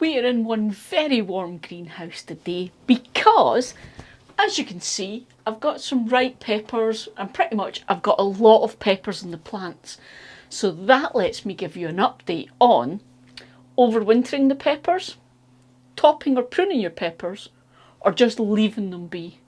We are in one very warm greenhouse today because, as you can see, I've got some ripe peppers and pretty much I've got a lot of peppers in the plants. So that lets me give you an update on overwintering the peppers, topping or pruning your peppers, or just leaving them be.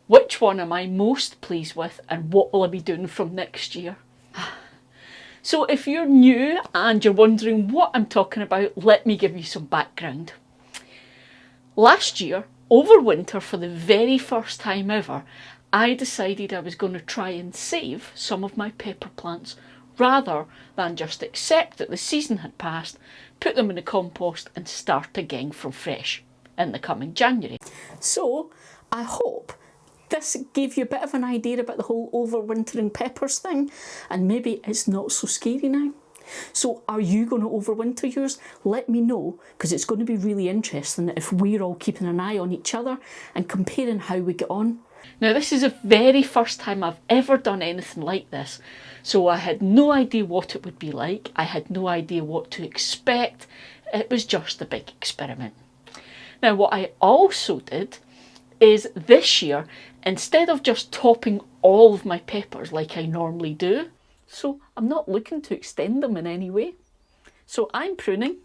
Which one am I most pleased with and what will I be doing from next year? So if you're new and you're wondering what I'm talking about, let me give you some background. Last year, over winter, for the very first time ever, I decided I was going to try and save some of my pepper plants rather than just accept that the season had passed, put them in the compost and start again from fresh in the coming January. So I hope this gave you a bit of an idea about the whole overwintering peppers thing, and maybe it's not so scary now. So are you going to overwinter yours? Let me know, because it's going to be really interesting if we're all keeping an eye on each other and comparing how we get on. Now this is the very first time I've ever done anything like this, so I had no idea what it would be like. I had no idea what to expect. It was just a big experiment. Now what I also did is this year, instead of just topping all of my peppers like I normally do, so I'm not looking to extend them in any way. So I'm pruning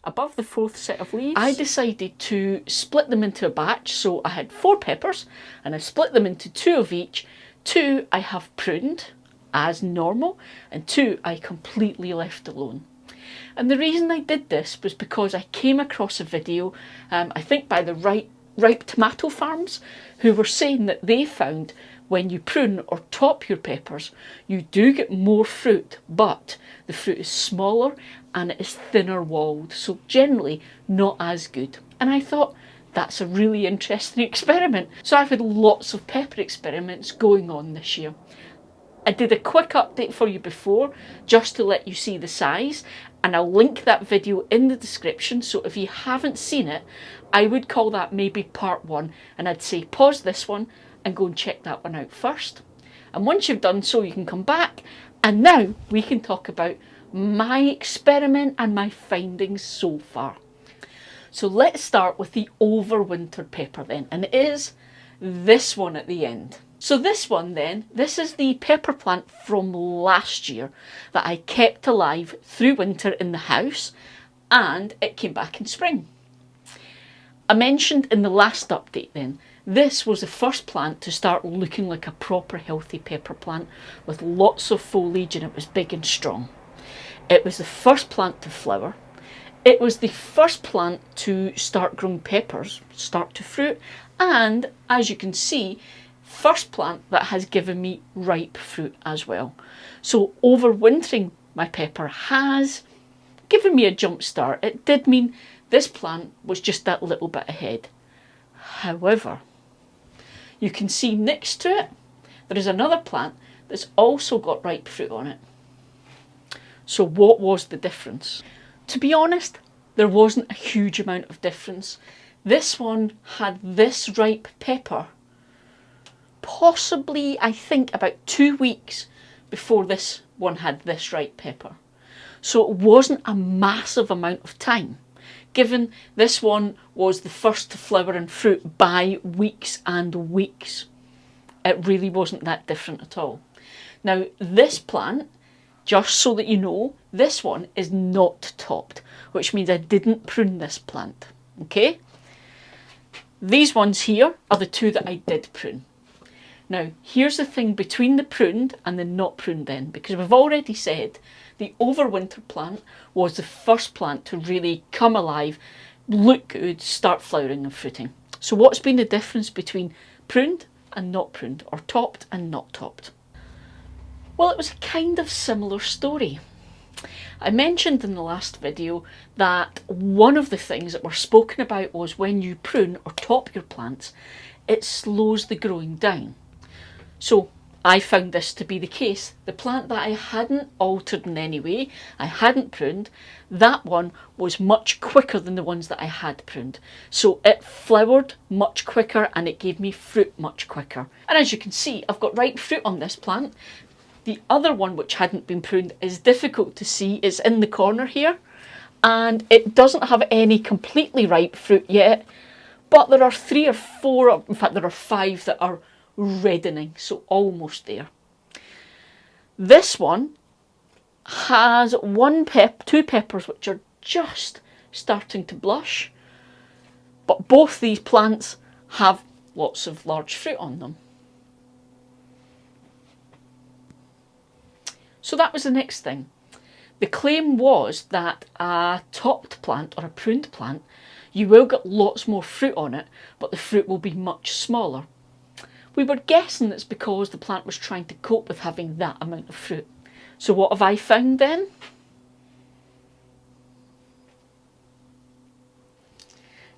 above the 4th set of leaves. I decided to split them into a batch, so I had 4 peppers and I split them into 2 of each. 2 I have pruned as normal and 2 I completely left alone. And the reason I did this was because I came across a video, I think by the ripe tomato farms, who were saying that they found when you prune or top your peppers, you do get more fruit, but the fruit is smaller and it is thinner walled, so generally not as good. And I thought, that's a really interesting experiment. So I've had lots of pepper experiments going on this year. I did a quick update for you before, just to let you see the size, and I'll link that video in the description, so if you haven't seen it, I would call that maybe part 1, and I'd say pause this one and go and check that one out first. And once you've done so, you can come back, and now we can talk about my experiment and my findings so far. So let's start with the overwintered pepper then, and it is this one at the end. So this one then, this is the pepper plant from last year that I kept alive through winter in the house, and it came back in spring. I mentioned in the last update then, this was the first plant to start looking like a proper healthy pepper plant with lots of foliage, and it was big and strong. It was the first plant to flower. It was the first plant to start growing peppers, start to fruit, and as you can see, first plant that has given me ripe fruit as well. So overwintering my pepper has given me a jump start. It did mean this plant was just that little bit ahead. However, you can see next to it, there is another plant that's also got ripe fruit on it. So what was the difference? To be honest, there wasn't a huge amount of difference. This one had this ripe pepper possibly, I think, about 2 weeks before this one had this ripe pepper. So it wasn't a massive amount of time, given this one was the first to flower and fruit by weeks and weeks. It really wasn't that different at all. Now this plant, just so that you know, this one is not topped, which means I didn't prune this plant, okay? These ones here are the 2 that I did prune. Now, here's the thing between the pruned and the not pruned then, because we've already said the overwinter plant was the first plant to really come alive, look good, start flowering and fruiting. So what's been the difference between pruned and not pruned, or topped and not topped? Well, it was a kind of similar story. I mentioned in the last video that one of the things that were spoken about was when you prune or top your plants, it slows the growing down. So I found this to be the case. The plant that I hadn't altered in any way, I hadn't pruned, that one was much quicker than the ones that I had pruned. So it flowered much quicker and it gave me fruit much quicker. And as you can see, I've got ripe fruit on this plant. The other one which hadn't been pruned is difficult to see. It's in the corner here. and it doesn't have any completely ripe fruit yet, but there are 3 or 4, in fact there are 5 that are reddening, so almost there. This one has 2 peppers which are just starting to blush, but both these plants have lots of large fruit on them. So that was the next thing. The claim was that a topped plant or a pruned plant, you will get lots more fruit on it, but the fruit will be much smaller. We were guessing it's because the plant was trying to cope with having that amount of fruit. So what have I found then?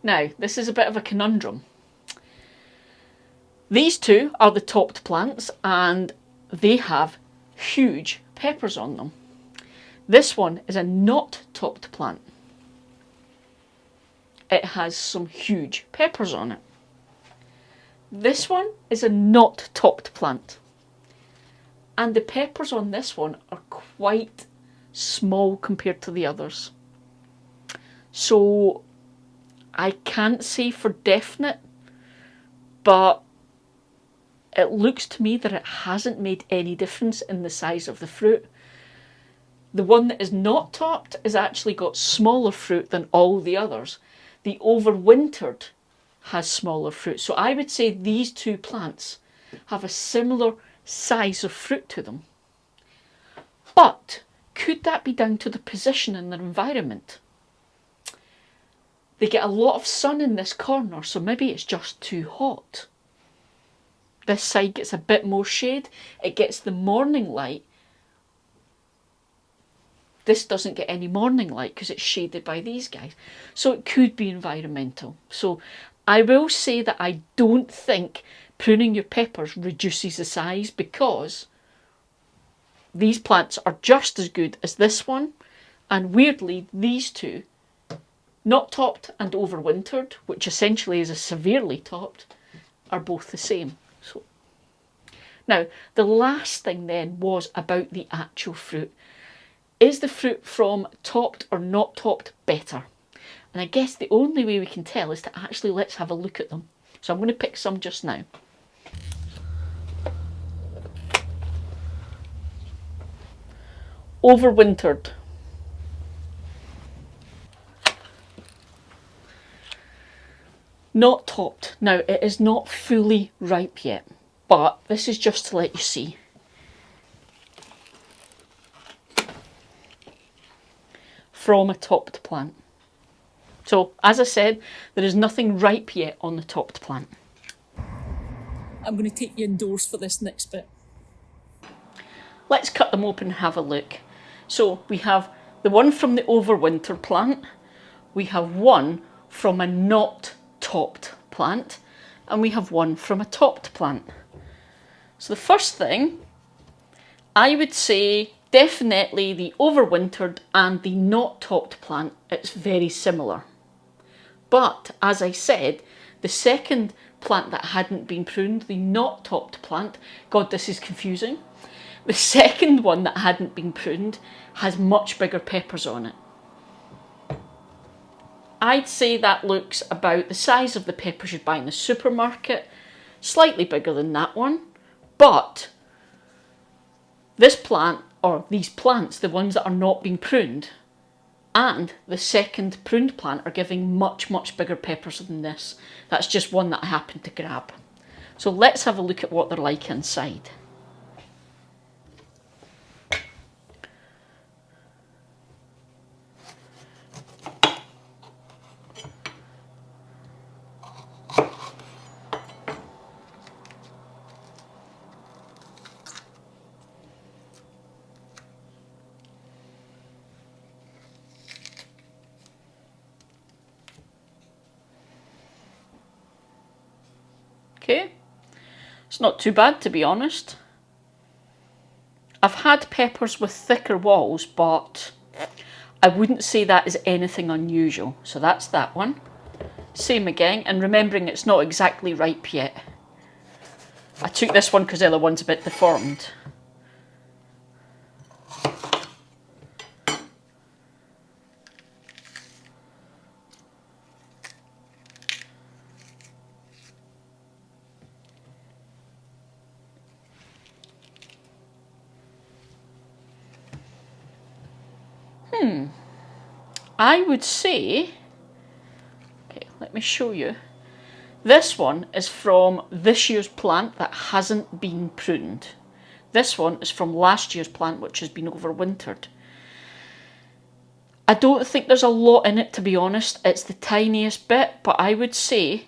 Now, this is a bit of a conundrum. These 2 are the topped plants and they have huge peppers on them. This one is a not topped plant. It has some huge peppers on it. This one is a not topped plant. And the peppers on this one are quite small compared to the others. So I can't say for definite, but it looks to me that it hasn't made any difference in the size of the fruit. The one that is not topped has actually got smaller fruit than all the others. The Overwintered has smaller fruit. So I would say these 2 plants have a similar size of fruit to them. But could that be down to the position in their environment? They get a lot of sun in this corner, so maybe it's just too hot. This side gets a bit more shade. It gets the morning light. This doesn't get any morning light because it's shaded by these guys. So it could be environmental. So I will say that I don't think pruning your peppers reduces the size, because these plants are just as good as this one. And weirdly, these 2, not topped and overwintered, which essentially is a severely topped, are both the same. So now, the last thing then was about the actual fruit. Is the fruit from topped or not topped better? And I guess the only way we can tell is to actually let's have a look at them. So I'm going to pick some just now. Overwintered. Not topped. Now, it is not fully ripe yet, but this is just to let you see. From a topped plant. So, as I said, there is nothing ripe yet on the topped plant. I'm going to take you indoors for this next bit. Let's cut them open and have a look. So, we have the one from the overwintered plant. We have one from a not topped plant. And we have one from a topped plant. So the first thing, I would say definitely the overwintered and the not topped plant, it's very similar. But as I said, the second plant that hadn't been pruned, the not topped plant, God, this is confusing. The second one that hadn't been pruned has much bigger peppers on it. I'd say that looks about the size of the peppers you'd buy in the supermarket, slightly bigger than that one. But this plant, or these plants, the ones that are not being pruned, and the second pruned plant are giving much, much bigger peppers than this. That's just one that I happened to grab. So let's have a look at what they're like inside. Okay, it's not too bad, to be honest. I've had peppers with thicker walls, but I wouldn't say that is anything unusual. So that's that one. Same again, and remembering it's not exactly ripe yet. I took this one because the other one's a bit deformed. I would say, okay, let me show you. This one is from this year's plant that hasn't been pruned. This one is from last year's plant, which has been overwintered. I don't think there's a lot in it, to be honest. It's the tiniest bit, but I would say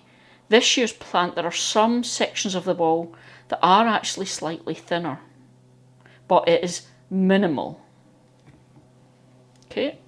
this year's plant, there are some sections of the wall that are actually slightly thinner, but it is minimal. Okay.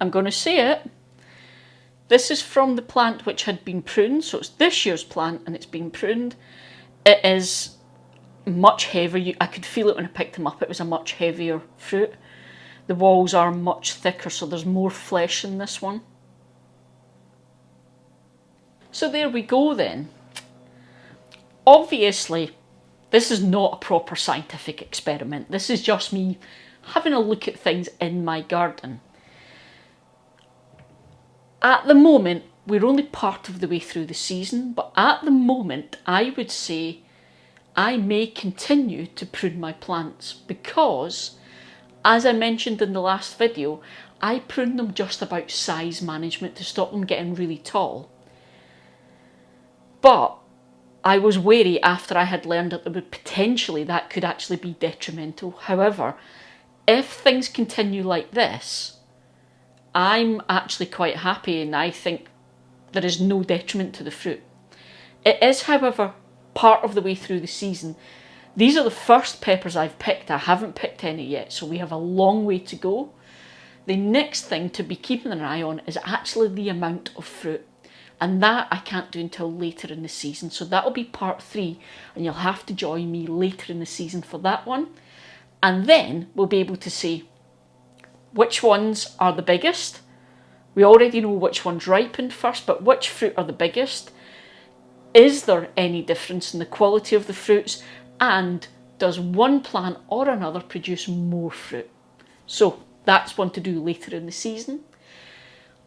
I'm going to say it. This is from the plant which had been pruned, so it's this year's plant and it's been pruned. It is much heavier. I could feel it when I picked them up. It was a much heavier fruit. The walls are much thicker, so there's more flesh in this one. So there we go then. Obviously, this is not a proper scientific experiment. This is just me having a look at things in my garden. At the moment, we're only part of the way through the season, but at the moment, I would say I may continue to prune my plants because, as I mentioned in the last video, I prune them just about size management to stop them getting really tall. But I was wary after I had learned that that could actually be detrimental. However, if things continue like this, I'm actually quite happy and I think there is no detriment to the fruit. It is, however, part of the way through the season. These are the first peppers I've picked. I haven't picked any yet, so we have a long way to go. The next thing to be keeping an eye on is actually the amount of fruit. And that I can't do until later in the season. So that'll be part 3 and you'll have to join me later in the season for that one. And then we'll be able to see which ones are the biggest. We already know which ones ripened first, but which fruit are the biggest? Is there any difference in the quality of the fruits? And does one plant or another produce more fruit? So that's one to do later in the season.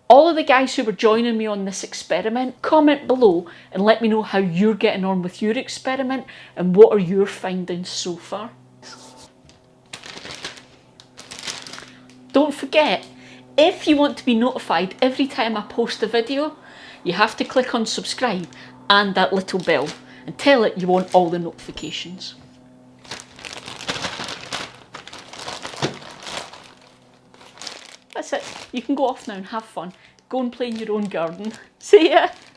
All of the guys who were joining me on this experiment, comment below and let me know how you're getting on with your experiment and what are your findings so far. Don't forget, if you want to be notified every time I post a video, you have to click on subscribe and that little bell and tell it you want all the notifications. That's it. You can go off now and have fun. Go and play in your own garden. See ya!